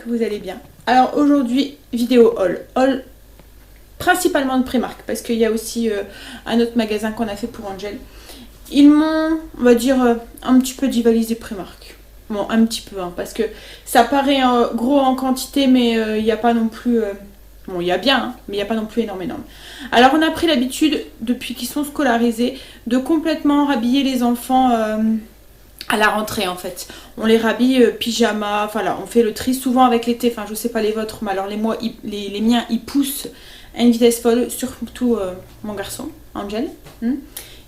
que vous allez bien. Alors aujourd'hui, vidéo haul principalement de Primark, parce qu'il y a aussi un autre magasin qu'on a fait pour Angel. Ils m'ont, on va dire, un petit peu divalisé Primark. Bon, un petit peu, hein, parce que ça paraît gros en quantité, mais il n'y a pas non plus... bon, il y a bien, hein, mais il n'y a pas non plus énorme. Alors, on a pris l'habitude, depuis qu'ils sont scolarisés, de complètement rhabiller les enfants à la rentrée, en fait. On les rhabille pyjama, enfin là, on fait le tri souvent avec l'été, enfin, je sais pas les vôtres, mais alors les miens, ils poussent à une vitesse folle, surtout mon garçon, Angel.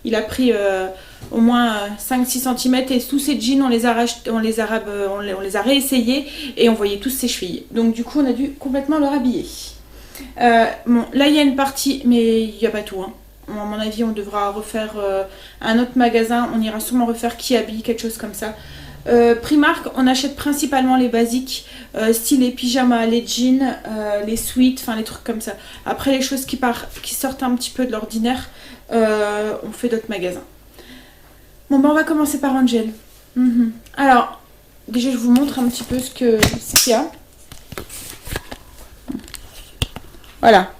Il a pris au moins 5-6 cm et tous ses jeans, on les a réessayés et on voyait tous ses chevilles. Donc du coup, on a dû complètement le rhabiller. Bon, là, il y a une partie, mais il n'y a pas tout. Hein. À mon avis, on devra refaire un autre magasin. On ira sûrement refaire Kiabi, quelque chose comme ça. Primark, on achète principalement les basiques, style les pyjamas, les jeans, les sweats, enfin les trucs comme ça. Après, les choses qui sortent un petit peu de l'ordinaire, on fait d'autres magasins. Bon, ben on va commencer par Angel. Alors, déjà, je vous montre un petit peu ce qu'il y a. Voilà.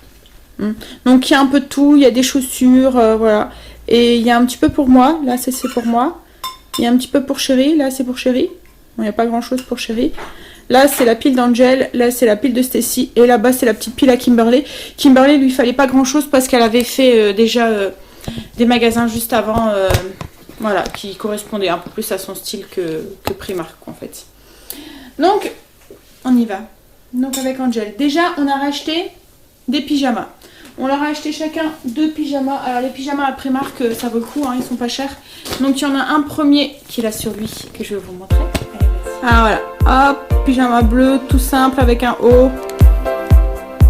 Donc, il y a un peu de tout. Il y a des chaussures, voilà. Et il y a un petit peu pour moi. Là, c'est pour moi. Il y a un petit peu pour Chérie. Là, c'est pour Chérie. Bon, il n'y a pas grand-chose pour Chérie. Là, c'est la pile d'Angel. Là, c'est la pile de Stacy. Et là-bas, c'est la petite pile à Kimberly. Kimberly, lui, il fallait pas grand-chose parce qu'elle avait fait déjà des magasins juste avant. Voilà, qui correspondaient un peu plus à son style que Primark, en fait. Donc, on y va. Donc, avec Angel. Déjà, on a racheté des pyjamas. On leur a acheté chacun 2 pyjamas. Alors, les pyjamas à Primark, ça vaut le coup, hein, ils sont pas chers. Donc, il y en a un premier qui est là sur lui, que je vais vous montrer. Alors, voilà. Hop, pyjama bleu, tout simple, avec un haut.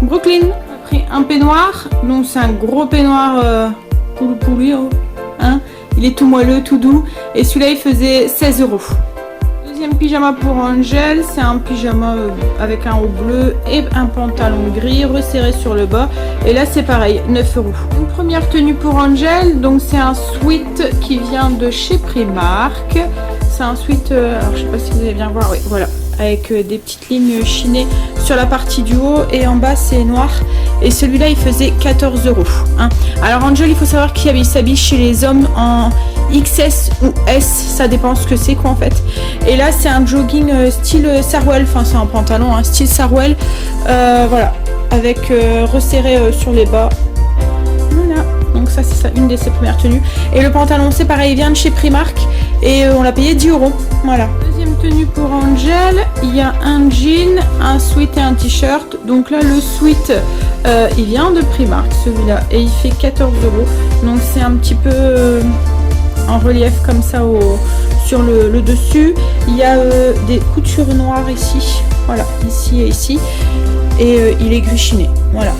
Brooklyn a pris un peignoir. Donc, c'est un gros peignoir pour lui, hein. Il est tout moelleux, tout doux. Et celui-là, il faisait 16 €. Deuxième pyjama pour Angel. C'est un pyjama avec un haut bleu et un pantalon gris resserré sur le bas. Et là, c'est pareil, 9 €. Une première tenue pour Angel. Donc, c'est un sweat qui vient de chez Primark. C'est un sweat, alors je sais pas si vous allez bien voir. Oui, voilà. Avec des petites lignes chinées sur la partie du haut et en bas c'est noir, et celui-là il faisait 14 €, hein. Alors Angel, il faut savoir qu'il s'habille chez les hommes en XS ou S, ça dépend ce que c'est quoi en fait. Et là c'est un jogging style Sarwell, enfin c'est un pantalon hein, style Sarwell, voilà, avec resserré sur les bas. Voilà, donc ça c'est une de ses premières tenues. Et le pantalon c'est pareil, il vient de chez Primark et on l'a payé 10 €. Voilà. Deuxième tenue pour Angel, il y a un jean, un sweat et un t-shirt. Donc là le sweat il vient de Primark celui-là et il fait 14 €. Donc c'est un petit peu en relief comme ça sur le dessus. Il y a des coutures noires ici, voilà, ici et ici. Et il est gris chiné, voilà.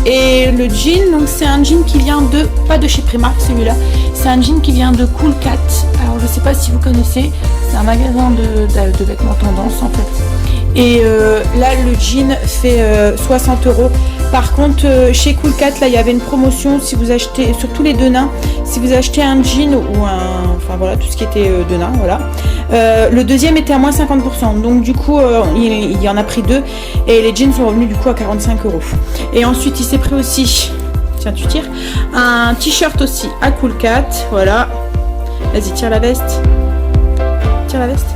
Et le jean, donc c'est un jean qui vient pas de chez Primark celui-là, c'est un jean qui vient de Cool Cat. Alors je sais pas si vous connaissez, c'est un magasin de vêtements tendance en fait. Et là le jean fait 60 €. Par contre chez Cool Cat là il y avait une promotion, si vous achetez, sur tous les Denain, si vous achetez un jean ou enfin voilà tout ce qui était Denain, voilà. Le deuxième était à moins 50%, donc du coup il y en a pris 2 et les jeans sont revenus du coup à 45 €. Et ensuite il s'est pris aussi, tiens tu tires, un t-shirt aussi à Cool Cat, voilà. Vas-y, tire la veste. Tire la veste.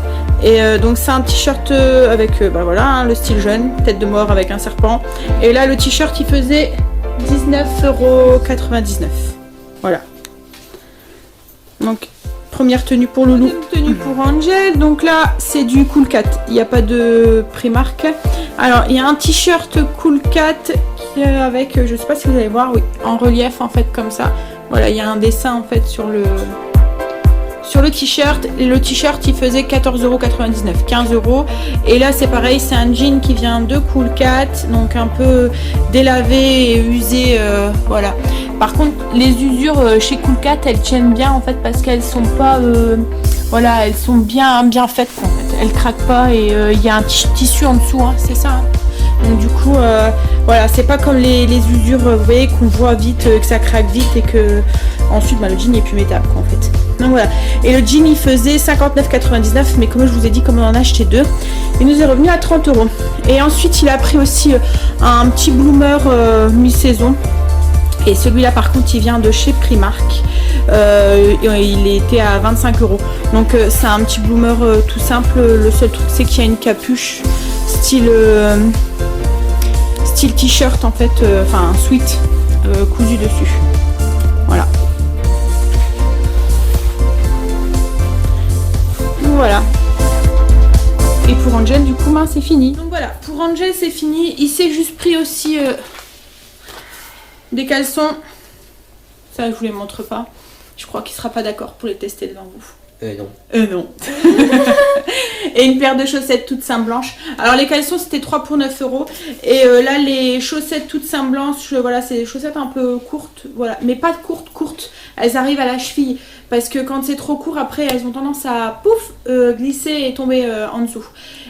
Et donc c'est un t-shirt avec bah voilà, hein, le style jeune, tête de mort avec un serpent. Et là le t-shirt il faisait 19,99 €. Voilà. Donc première tenue pour Loulou. Deuxième tenue pour Angel. Donc là c'est du Cool Cat. Il n'y a pas de Primark. Alors il y a un t-shirt Cool Cat qui est avec, je sais pas si vous allez voir, oui, en relief en fait comme ça. Voilà, il y a un dessin en fait sur le t-shirt. Et le t-shirt il faisait 14,99 €, 15 €. Et là c'est pareil, c'est un jean qui vient de Cool Cat, donc un peu délavé et usé, voilà. Par contre les usures chez Cool Cat elles tiennent bien en fait parce qu'elles sont pas voilà, elles sont bien faites en fait. Elles craquent pas et il y a un tissu en dessous, hein, c'est ça, hein. Donc du coup voilà, c'est pas comme les usures vous voyez qu'on voit vite, que ça craque vite et que Ensuite, le jean n'est plus métable quoi, en fait. Donc voilà. Et le jean il faisait 59,99 mais comme je vous ai dit, comme on en a acheté 2, il nous est revenu à 30 €. Et ensuite il a pris aussi un petit bloomer mi-saison. Et celui-là par contre il vient de chez Primark. Il était à 25 €. Donc c'est un petit bloomer tout simple. Le seul truc c'est qu'il y a une capuche style t-shirt en fait, enfin un sweat cousu dessus. Voilà. Voilà. Et pour Angel du coup c'est fini. Donc voilà, pour Angel c'est fini. Il s'est juste pris aussi des caleçons. Ça je vous les montre pas. Je crois qu'il sera pas d'accord pour les tester devant vous. Non. Non. Et une paire de chaussettes toutes seins blanches. Alors les caleçons c'était 3 pour 9 €. Et là les chaussettes toutes seins blanches, voilà, c'est des chaussettes un peu courtes, voilà, mais pas courtes. Elles arrivent à la cheville parce que quand c'est trop court après elles ont tendance à pouf glisser et tomber en dessous.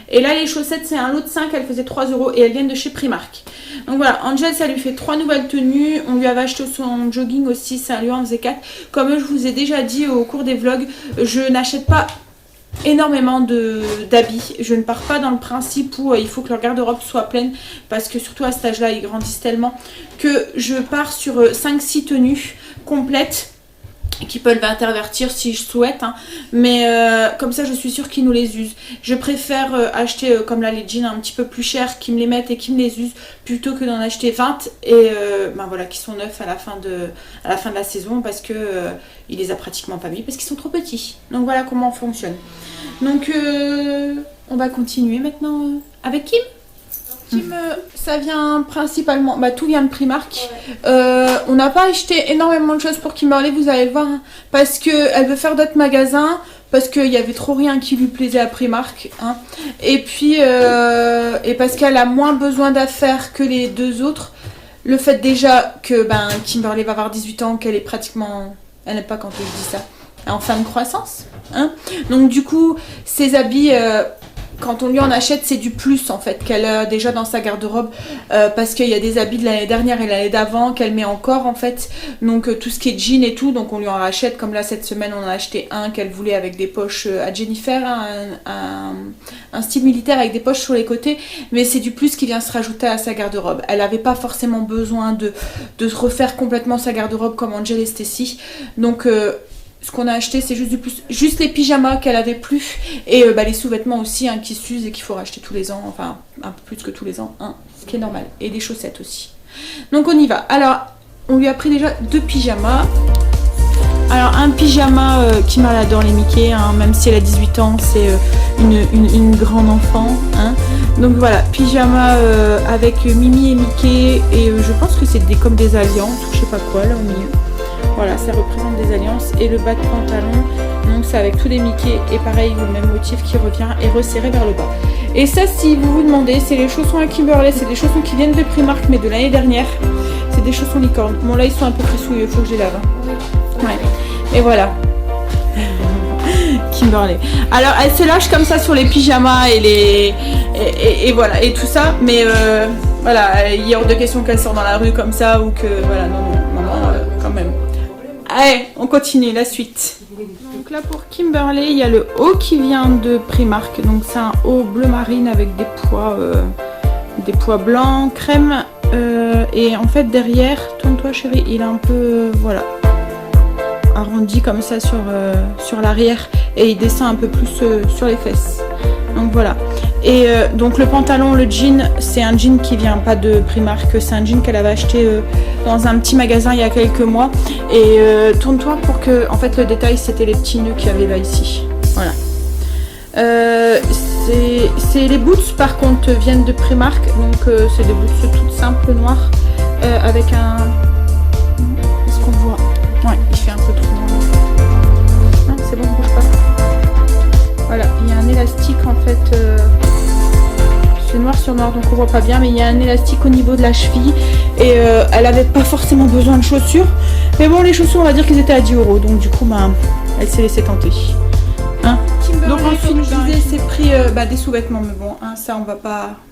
Et là les chaussettes c'est un lot de 5, elles faisaient 3 € et elles viennent de chez Primark. Donc voilà, Angel ça lui fait 3 nouvelles tenues. On lui avait acheté son jogging aussi, ça lui en faisait 4. Comme je vous ai déjà dit au cours des vlogs, je n'achète pas énormément d'habits. Je ne pars pas dans le principe où il faut que leur garde-robe soit pleine, parce que surtout à cet âge là ils grandissent tellement, que je pars sur 5-6 tenues complètes qui peuvent intervertir si je souhaite, hein. Mais comme ça je suis sûre qu'ils nous les usent. Je préfère acheter comme là les jeans un petit peu plus chers, qui me les mettent et qui me les usent, plutôt que d'en acheter 20 et voilà, qui sont neufs à la fin de la saison, parce que il les a pratiquement pas mis parce qu'ils sont trop petits. Donc voilà comment on fonctionne. Donc on va continuer maintenant avec Kim. Kim, ça vient principalement, tout vient de Primark. Ouais. On n'a pas acheté énormément de choses pour Kimberly, vous allez le voir, hein, parce qu'elle veut faire d'autres magasins, parce qu'il y avait trop rien qui lui plaisait à Primark, hein. Et puis et parce qu'elle a moins besoin d'affaires que les deux autres. Le fait déjà que Kimberly va avoir 18 ans, qu'elle est pratiquement, elle n'aime pas quand je dis ça, en fin de croissance, hein. Donc du coup, ses habits, quand on lui en achète, c'est du plus en fait qu'elle a déjà dans sa garde-robe, parce qu'il y a des habits de l'année dernière et l'année d'avant qu'elle met encore en fait. Donc tout ce qui est jean et tout, donc on lui en rachète. Comme là cette semaine on en a acheté un qu'elle voulait avec des poches à Jennifer, hein, un style militaire avec des poches sur les côtés, mais c'est du plus qui vient se rajouter à sa garde-robe. Elle n'avait pas forcément besoin de refaire complètement sa garde-robe comme Angel et Stacy. Donc ce qu'on a acheté c'est juste du plus, juste les pyjamas qu'elle avait plus, et les sous-vêtements aussi, hein, qui s'usent et qu'il faut racheter tous les ans, enfin un peu plus que tous les ans, hein, ce qui est normal, et des chaussettes aussi. Donc on y va. Alors on lui a pris déjà 2 pyjamas. Alors un pyjama qui adore les Mickey, hein, même si elle a 18 ans, c'est une grande enfant, hein. Donc voilà, pyjama avec Mimi et Mickey, et je pense que c'est comme des alliances, je sais pas quoi là au milieu. Voilà, ça représente des alliances, et le bas de pantalon, donc c'est avec tous les Mickey, et pareil le même motif qui revient et resserré vers le bas. Et ça, si vous vous demandez, c'est les chaussons à Kimberly, c'est des chaussons qui viennent de Primark mais de l'année dernière. C'est des chaussons licorne. Bon là ils sont un peu crissouilleux, il faut que je les lave. Ouais. Et voilà. Kimberly. Alors elle se lâche comme ça sur les pyjamas et voilà, et tout ça, mais voilà, il y a hors de question qu'elle sort dans la rue comme ça, ou que voilà, non, quand même. Allez, on continue, la suite. Donc là pour Kimberly, il y a le haut qui vient de Primark. Donc c'est un haut bleu marine avec des pois blancs, crème. Et en fait derrière, tourne-toi chérie, il est un peu, voilà, arrondi comme ça sur l'arrière, et il descend un peu plus sur les fesses. Donc voilà. Et donc le pantalon, le jean, c'est un jean qui vient pas de Primark, c'est un jean qu'elle avait acheté dans un petit magasin il y a quelques mois. Et tourne-toi pour que, en fait le détail c'était les petits nœuds qu'il y avait là ici. Voilà. C'est les boots par contre viennent de Primark, donc c'est des boots toutes simples noires avec un... Est-ce qu'on voit? Ouais, il fait un peu trop noir. Non, c'est bon, bouge pas. Voilà, il y a un élastique en fait, c'est noir sur noir donc on voit pas bien, mais il y a un élastique au niveau de la cheville, et elle avait pas forcément besoin de chaussures, mais bon les chaussures on va dire qu'ils étaient à 10 €, donc du coup elle s'est laissée tenter. Hein, donc ensuite je disais c'est pris des sous-vêtements, mais bon hein, ça on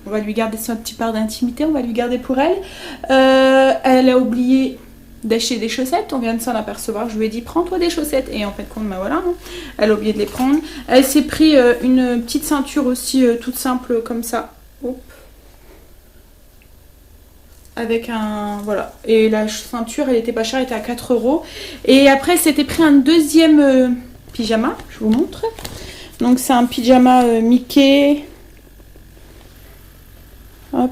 va lui garder son petit part d'intimité, on va lui garder pour elle. Elle a oublié d'acheter des chaussettes, on vient de s'en apercevoir, je lui ai dit prends-toi des chaussettes et en fait compte, bah voilà, hein, elle a oublié de les prendre. Elle s'est pris une petite ceinture aussi toute simple comme ça, hop, avec un, voilà, et la ceinture elle était pas chère, elle était à 4 €. Et après elle s'était pris un deuxième pyjama, je vous montre, donc c'est un pyjama Mickey, hop.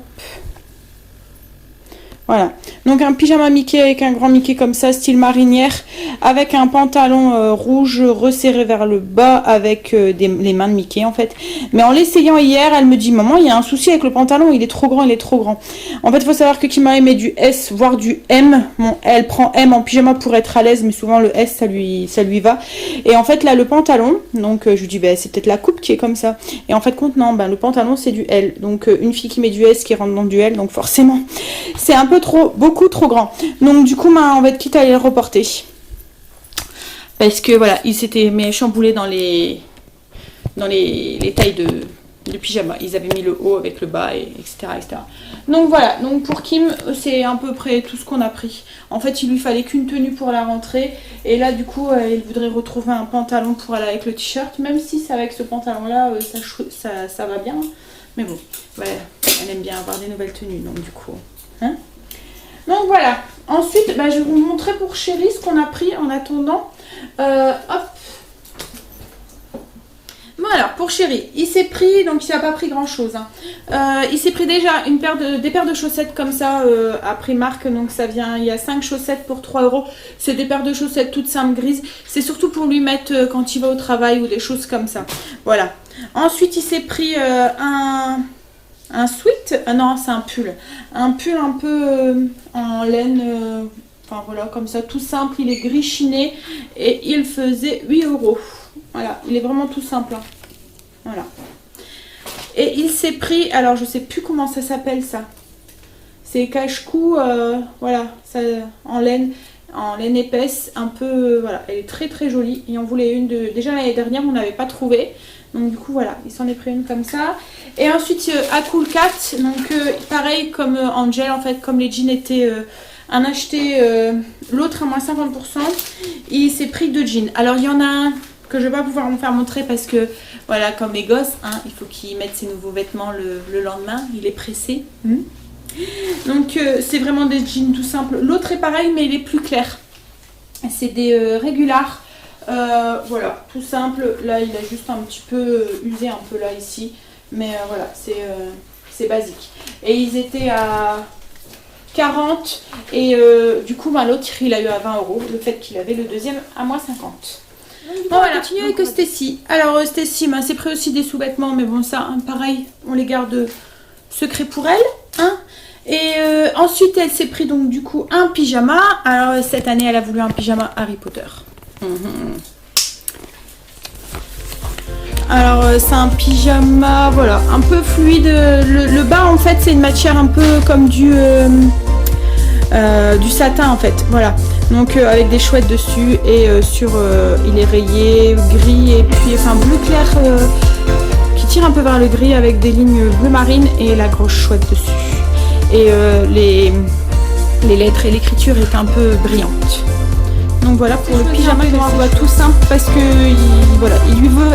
Voilà, donc un pyjama Mickey avec un grand Mickey comme ça, style marinière, avec un pantalon rouge resserré vers le bas, avec les mains de Mickey en fait. Mais en l'essayant hier, elle me dit, maman, il y a un souci avec le pantalon, il est trop grand, il est trop grand. En fait, il faut savoir que Kimberly met du S, voire du M. Bon, elle prend M en pyjama pour être à l'aise, mais souvent le S, ça lui va. Et en fait, là, le pantalon, donc je lui dis, bah, c'est peut-être la coupe qui est comme ça. Et en fait, compte, non, bah, le pantalon, c'est du L. Donc, une fille qui met du S qui rentre dans du L, donc forcément, c'est un peu beaucoup trop grand. Donc du coup on va être quitte à aller le reporter parce que voilà, il s'était chamboulé dans les tailles de pyjama. Ils avaient mis le haut avec le bas, etc., etc. Donc voilà, donc pour Kim c'est à peu près tout ce qu'on a pris. En fait il lui fallait qu'une tenue pour la rentrée et là du coup il voudrait retrouver un pantalon pour aller avec le t-shirt, même si c'est avec ce pantalon là ça va bien, mais bon voilà, elle aime bien avoir des nouvelles tenues, donc du coup hein. Donc voilà, ensuite bah, je vais vous montrer pour Chéri ce qu'on a pris en attendant. Hop. Bon alors pour Chéri, il s'est pris, donc il n'a pas pris grand chose, hein. Il s'est pris déjà des paires de chaussettes comme ça à Primark, donc ça vient, il y a 5 chaussettes pour 3 €. C'est des paires de chaussettes toutes simples grises, c'est surtout pour lui mettre quand il va au travail ou des choses comme ça. Voilà. Ensuite il s'est pris un sweat, non c'est un pull un peu en laine, enfin voilà comme ça, tout simple, il est gris chiné et il faisait 8 €. Voilà, il est vraiment tout simple, hein. Voilà. Et il s'est pris, alors je sais plus comment ça s'appelle ça, c'est cache-cou, voilà, ça, en laine épaisse, un peu, voilà, elle est très très jolie. Et on voulait une déjà l'année dernière, on n'avait pas trouvé. Donc du coup voilà, il s'en est pris une comme ça. Et ensuite à Cool Cat, donc pareil comme Angel en fait, comme les jeans étaient un acheté, l'autre à moins 50%, il s'est pris 2 jeans. Alors il y en a un que je vais pas pouvoir vous faire montrer parce que voilà, comme les gosses, hein, il faut qu'ils mettent ses nouveaux vêtements le lendemain, il est pressé. Donc c'est vraiment des jeans tout simples. L'autre est pareil mais il est plus clair. C'est des régulars. Voilà, tout simple. Là il a juste un petit peu usé un peu là ici, mais voilà, c'est basique. Et ils étaient à 40 et du coup bah, l'autre il a eu à 20 €, le fait qu'il avait le deuxième à moins 50. Bon voilà, on continue avec Stacy. Alors Stacy s'est pris aussi des sous-vêtements, mais bon ça hein, pareil, on les garde secret pour elle, hein. Et ensuite elle s'est pris donc du coup un pyjama. Alors cette année elle a voulu un pyjama Harry Potter. Alors c'est un pyjama, voilà, un peu fluide. Le bas en fait c'est une matière un peu comme du satin en fait, voilà. Donc avec des chouettes dessus et il est rayé gris et puis enfin bleu clair qui tire un peu vers le gris avec des lignes bleu marine et la grosse chouette dessus. Et les lettres et l'écriture est un peu brillante. Donc voilà pour le pyjama noir, tout simple parce que voilà,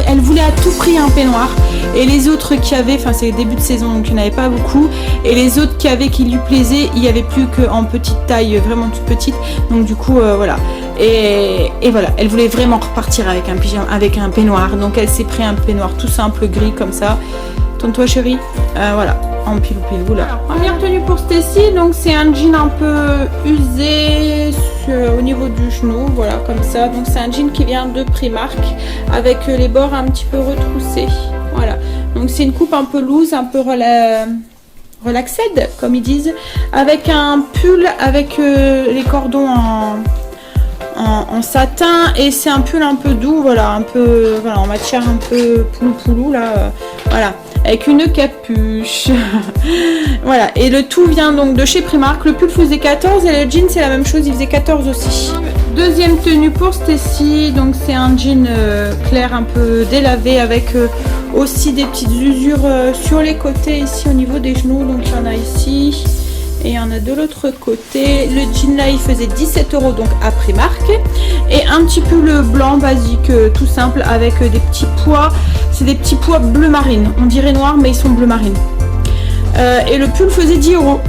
elle voulait à tout prix un peignoir et les autres qui avaient, enfin c'est le début de saison donc il n'y en avait pas beaucoup et les autres qui lui plaisaient, il n'y avait plus qu'en petite taille, vraiment toute petite, donc du coup voilà et voilà, elle voulait vraiment repartir avec un pyjama, avec un peignoir, donc elle s'est pris un peignoir tout simple gris comme ça. Tourne-toi chérie, voilà, en pilou là. Alors, première tenue pour Stacy, donc c'est un jean un peu usé au niveau du genou, voilà comme ça. Donc c'est un jean qui vient de Primark avec les bords un petit peu retroussés, voilà. Donc c'est une coupe un peu loose, un peu relaxed comme ils disent, avec un pull avec les cordons en satin et c'est un pull un peu doux, voilà, un peu voilà en matière un peu poulou là, voilà, avec une capuche. Voilà, et le tout vient donc de chez Primark. Le pull faisait 14 et le jean c'est la même chose, il faisait 14 aussi. Deuxième tenue pour Stacy, donc c'est un jean clair un peu délavé avec aussi des petites usures sur les côtés ici au niveau des genoux, donc il y en a ici Et il y en a de l'autre côté. Le jean là il faisait 17 € donc à Primark. Et un petit pull blanc basique tout simple avec des petits pois. C'est des petits pois bleu marine. On dirait noir mais ils sont bleu marine. Et le pull faisait 10 €. Donc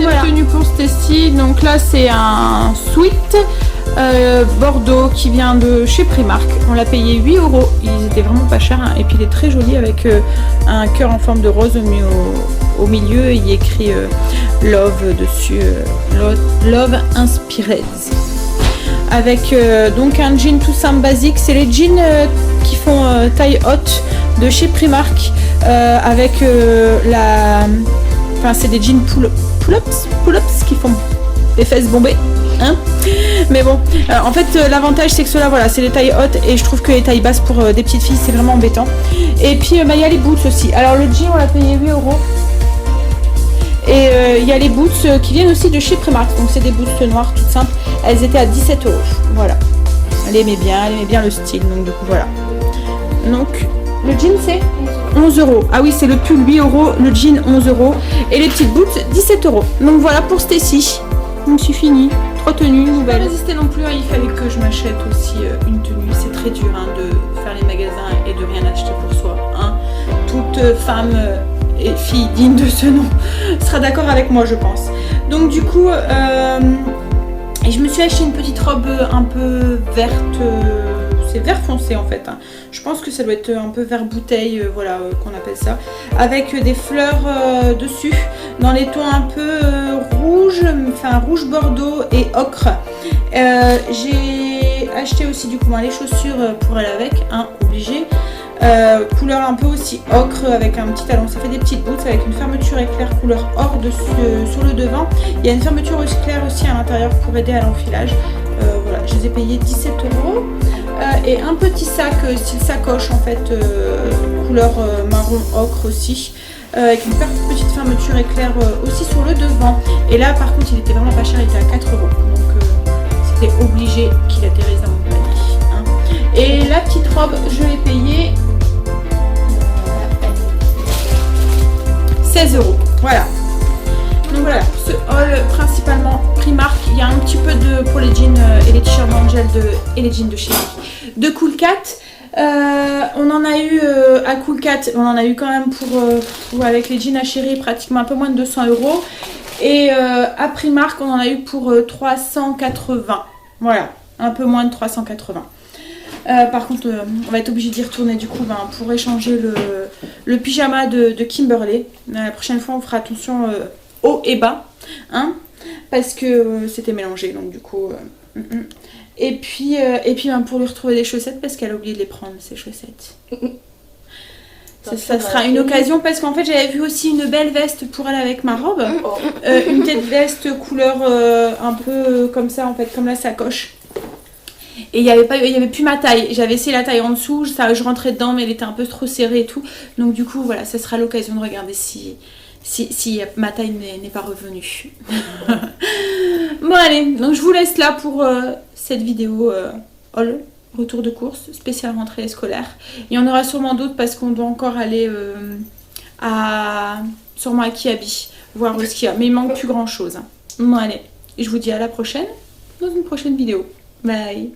voilà. Tenue pour Stacy. Donc là c'est un sweat Bordeaux qui vient de chez Primark. On l'a payé 8 €. Ils étaient vraiment pas chers. Hein. Et puis il est très joli avec un cœur en forme de rose au milieu. Il y a écrit Love dessus. Love Inspired. Avec donc un jean tout simple basique. C'est les jeans qui font taille haute de chez Primark. Avec la... Enfin c'est des jeans pull-ups qui font des fesses bombées. Hein, mais bon, en fait l'avantage c'est que ceux-là voilà c'est les tailles hautes et je trouve que les tailles basses pour des petites filles c'est vraiment embêtant. Et puis il y a les boots aussi. Alors le jean on l'a payé 8 €. Et il y a les boots qui viennent aussi de chez Primark. Donc c'est des boots noires toutes simples. Elles étaient à 17 €. Voilà. Elle aimait bien le style. Donc du coup voilà. Donc le jean c'est 11 €. Ah oui c'est le pull 8 €, le jean 11 € et les petites boots 17 €. Donc voilà pour Stacy. Donc c'est fini. 3 tenues nouvelles. Je ne résistais non plus, il fallait que je m'achète aussi une tenue. C'est très dur hein, de faire les magasins et de rien acheter pour soi. Hein. Toute femme et fille digne de ce nom sera d'accord avec moi je pense. Donc du coup, je me suis acheté une petite robe un peu verte. C'est vert foncé en fait. Hein. Je pense que ça doit être un peu vert bouteille, voilà qu'on appelle ça. Avec des fleurs dessus, dans les tons un peu rouge, enfin rouge bordeaux et ocre. J'ai acheté aussi du coup les chaussures pour aller avec, hein, obligé. Couleur un peu aussi ocre avec un petit talon. Ça fait des petites boots avec une fermeture éclair couleur or dessus, sur le devant. Il y a une fermeture éclair aussi à l'intérieur pour aider à l'enfilage. Voilà, je les ai payés 17 €. Et un petit sac style sacoche en fait couleur marron ocre aussi avec une petite fermeture éclair aussi sur le devant. Et là par contre il était vraiment pas cher, il était à 4 €. Donc c'était obligé qu'il atterrisse dans mon panier. Hein. Et la petite robe je l'ai payée 16 €. Voilà. Donc voilà, ce haul principalement Primark. Il y a un petit peu pour les jeans et les t-shirts d'Angel et les jeans de chez de Cool Cat. On en a eu à Cool Cat, on en a eu quand même pour avec les jeans à chérie pratiquement un peu moins de 200 €. Et à Primark on en a eu pour 380. Voilà, un peu moins de 380. Par contre on va être obligé d'y retourner du coup pour échanger le pyjama de Kimberley. La prochaine fois on fera attention haut et bas, hein, parce que c'était mélangé donc du coup et puis pour lui retrouver des chaussettes parce qu'elle a oublié de les prendre ses chaussettes. Ça sera une occasion parce qu'en fait j'avais vu aussi une belle veste pour elle avec ma robe, une tête veste couleur un peu comme ça en fait, comme la sacoche. Et il y avait plus ma taille. J'avais essayé la taille en dessous, je rentrais dedans mais elle était un peu trop serrée et tout. Donc du coup voilà, ça sera l'occasion de regarder si ma taille n'est pas revenue. Bon allez, donc je vous laisse là pour cette vidéo haul, retour de course, spéciale rentrée scolaire. Il y en aura sûrement d'autres parce qu'on doit encore aller sûrement à Kiabi, voir ce qu'il y a. Mais il manque plus grand chose. Hein. Bon allez, je vous dis à la prochaine, dans une prochaine vidéo. Bye.